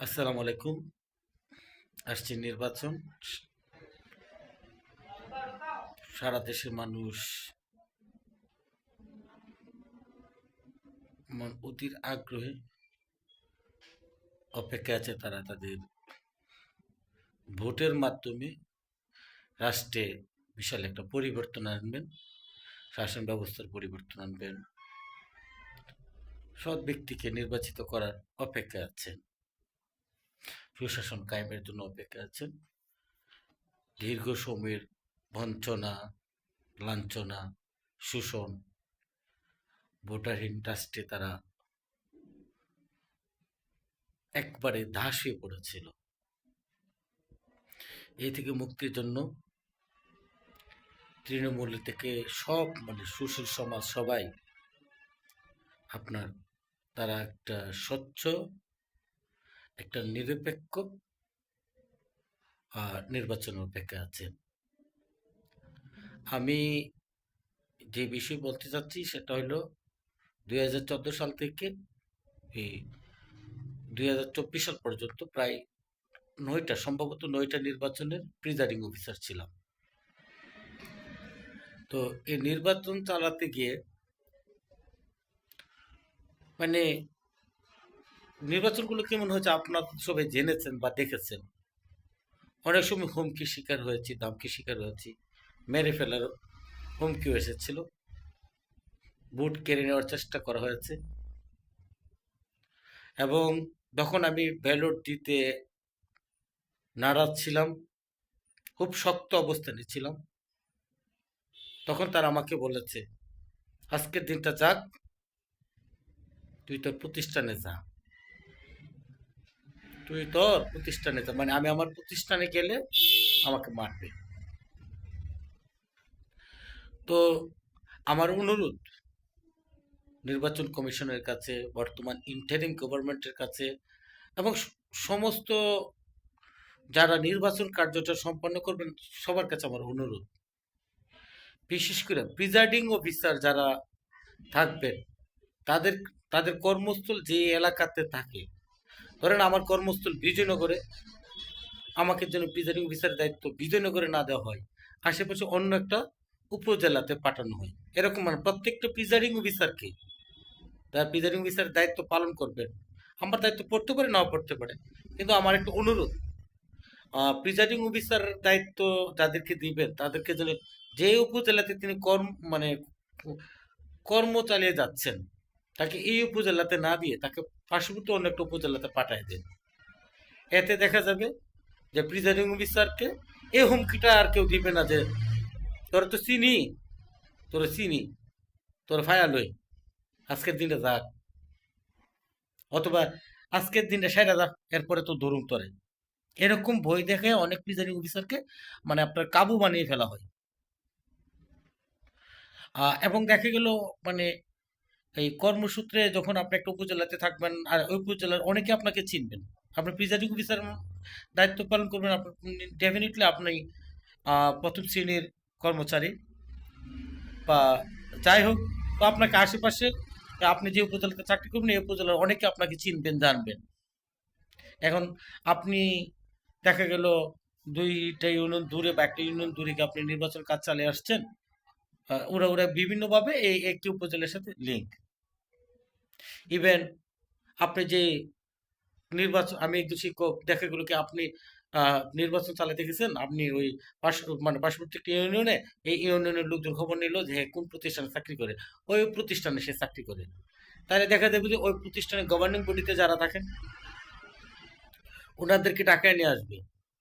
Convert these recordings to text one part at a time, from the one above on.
আসসালামু আলাইকুম। আসছে নির্বাচন। সারা দেশের মানুষ অধীর আগ্রহে অপেক্ষায় আছে, তারা তাদের ভোটের মাধ্যমে রাষ্ট্রে বিশাল একটা পরিবর্তন আনবেন, শাসন ব্যবস্থার পরিবর্তন আনবেন, সৎ ব্যক্তিকে নির্বাচিত করার অপেক্ষায় আছেন, সুশাসন কায়েমের জন্য অপেক্ষা আছেন। দীর্ঘ সময়ের বঞ্চনা, লাঞ্ছনা, শোষণ, ভোটারহীন রাষ্ট্রে তারা একবারে ধ্বংস হয়ে পড়েছিল। এই থেকে মুক্তির জন্য তৃণমূল থেকে সব সুশীল সমাজ সবাই আপনার তারা একটা স্বচ্ছ, একটা নিরপেক্ষ নির্বাচনের অপেক্ষা আছেন। আমি যে বিষয় বলতে চাচ্ছি সেটা হলো 2014 সাল থেকে এই 2024 সাল পর্যন্ত প্রায় সম্ভবত 9টা নির্বাচনের প্রিজাইডিং অফিসার ছিলাম। তো এই নির্বাচন চালাতে গিয়ে মানে নির্বাচনগুলো কেমন হয়েছে আপনার সবাই জেনেছেন বা দেখেছেন। অনেক সময় হুমকি শিকার হয়েছি, ধমকি শিকার হয়েছি, মেরে ফেলার হুমকিও এসেছিল, ভোট কেড়ে নেওয়ার চেষ্টা করা হয়েছে। এবং যখন আমি ব্যালট দিতে নারাজ ছিলাম, খুব শক্ত অবস্থানে ছিলাম, তখন তারা আমাকে বলেছে, আজকের দিনটা যাক, তুই তোর প্রতিষ্ঠানে যা, তুই তোর প্রতিষ্ঠানে যা, মানে আমি আমার প্রতিষ্ঠানে গেলে আমাকে মারবে। তো আমার অনুরোধ নির্বাচন কমিশনের কাছে, বর্তমান ইন্টারিম গভর্নমেন্টের কাছে এবং সমস্ত যারা নির্বাচন কার্যটা সম্পন্ন করবেন সবার কাছে আমার অনুরোধ, বিশেষ করে প্রিজাইডিং অফিসার যারা থাকবেন, তাদের তাদের কর্মস্থল যে এলাকাতে থাকে, ধরেন আমার কর্মস্থল বিজয়নগরে, আমাকে যেন প্রিজাইডিং অফিসারের দায়িত্ব বিজয়নগরে না দেওয়া হয়, আশেপাশে অন্য একটা উপজেলাতে পাঠানো হয়। এরকম প্রত্যেকটা প্রিজাইডিং অফিসারকে তারা প্রিজাইডিং অফিসারের দায়িত্ব পালন করবেন। আমার দায়িত্ব পড়তে পারে, নাও পড়তে পারে, কিন্তু আমার একটা অনুরোধ, প্রিজাইডিং অফিসার দায়িত্ব যাদেরকে দিবেন তাদেরকে যেন যে উপজেলাতে তিনি কর্ম চালিয়ে যাচ্ছেন, তাকে এই উপজেলাতে না দিয়ে তাকে পার্শ্ববর্তী অন্য একটা উপজেলাতে পাঠায় দেন। এতে দেখা যাবে যে প্রিজাইডিং অফিসারকে এই হুমকিটা আর কেউ দিবে না যে তোরা তো চিনি, তোরা চিনি, তোর ফায়ালই, আজকের দিনটা যাক, অথবা আজকের দিনটা সেটা যাক, এরপরে তো ধরুন তোরে। এরকম ভয় দেখে অনেক প্রিজাইডিং অফিসারকে আপনার কাবু বানিয়ে ফেলা হয়। এবং দেখা গেল মানে এই কর্মসূত্রে যখন আপনি একটা উপজেলাতে থাকবেন আর ওই উপজেলার অনেকে আপনাকে চিনবেন, আপনি প্রিজাইডিং অফিসার দায়িত্ব পালন করবেন, আপনি ডেফিনেটলি আপনি প্রথম শ্রেণীর কর্মচারী বা যাই হোক, তো আপনাকে আশেপাশে আপনি যে উপজেলাতে চাকরি করবেন এই উপজেলার অনেকে আপনাকে চিনবেন, জানবেন। এখন আপনি দেখা গেল 2টা ইউনিয়ন দূরে বা একটা ইউনিয়ন দূরে গিয়ে আপনি নির্বাচন কাজ চালিয়ে আসছেন, ওরা ওরা বিভিন্নভাবে এই একটি উপজেলার সাথে লিঙ্ক। ইভেন আপনি যে আমি একজন শিক্ষক, দেখা গেল কি আপনি নির্বাচন চালাতে গেছেন, আপনি ওই পার্শ্ববর্তী একটা ইউনিয়নে, এই ইউনিয়নের লোকজন খবর নিল যে হ্যাঁ কোন প্রতিষ্ঠানে চাকরি করে, ওই প্রতিষ্ঠানে সে চাকরি করে। তাহলে দেখা যাবে যে ওই প্রতিষ্ঠানে গভর্নিং বডিতে যারা থাকেন ওনাদেরকে টাকায় নিয়ে আসবে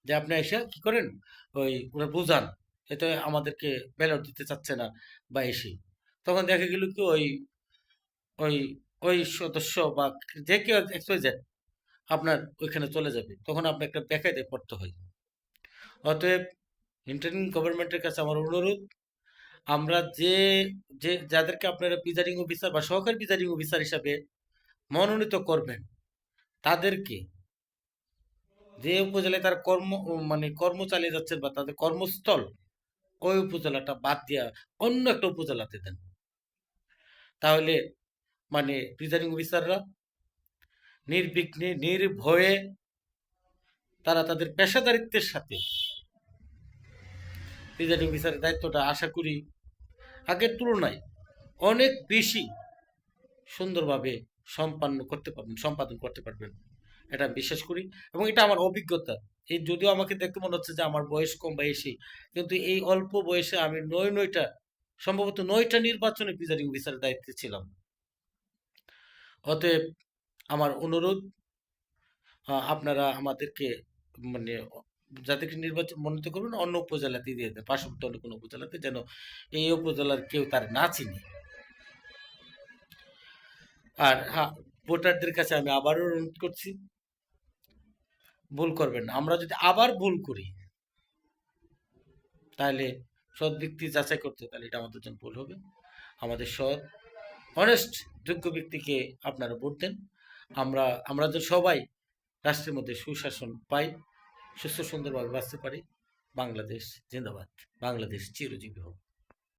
যে আপনি এসে কি করেন, ওই ওরা বুঝান, এতে আমাদেরকে ব্যালট দিতে চাচ্ছে না বা এসে। তখন দেখা গেল কি ওই ওই ওই সদস্য বা যে কেউ XYZ আপনার ওইখানে চলে যাবে, তখন আপনার একটা বেকায়দায় পড়তে হয়। অতএব ইন্টারিম গভর্নমেন্টের কাছে আমার অনুরোধ, আমরা যে যে যাদেরকে আপনারা প্রিজাইডিং অফিসার বা সহকারী প্রিজাইডিং অফিসার হিসাবে মনোনীত করবেন, তাদেরকে যে উপজেলায় তার কর্ম চালিয়ে যাচ্ছেন বা তাদের কর্মস্থল, ওই উপজেলাটা বাদ দিয়া অন্য একটা উপজেলাতে দেন। তাহলে প্রিজাইডিং অফিসাররা নির্বিঘ্নে নির্ভয়ে তারা তাদের পেশাদারিত্বের সাথে প্রিজাইডিং অফিসারের দায়িত্বটা আশা করি আগের তুলনায় অনেক বেশি সুন্দরভাবে সম্পাদন করতে পারবেন, এটা আমি বিশ্বাস করি। এবং এটা আমার অভিজ্ঞতা। এই যদিও আমাকে দেখতে মনে হচ্ছে যে আমার বয়স কম বা এসি, কিন্তু এই অল্প বয়সে আমি সম্ভবত 9টা নির্বাচনে প্রিজাইডিং অফিসারের দায়িত্বে ছিলাম। অতএব আমার অনুরোধ, আপনারা আমাদেরকে মানে যাদেরকে নির্বাচন মনোনীত করবেন অন্য উপজেলাতে দিয়ে দেন, পার্শ্ববর্তী অন্য কোনো উপজেলাতে, যেন এই উপজেলার কেউ তার না চিনে। আর হ্যাঁ, ভোটারদের কাছে আমি আবারও অনুরোধ করছি, ভুল করবেন না। আমরা যদি আবার ভুল করি তাহলে সৎ ব্যক্তি যাচাই করতে, তাহলে এটা আমাদের জন্য ভুল হবে। আমাদের সৎ অনেস্ট যোগ্য ব্যক্তিকে আপনারা ভোট দেন। আমরা যে সবাই রাষ্ট্রের মধ্যে সুশাসন পাই, সুস্থ সুন্দরভাবে বাঁচতে পারি। বাংলাদেশ জিন্দাবাদ, বাংলাদেশ চিরজীবী হোক।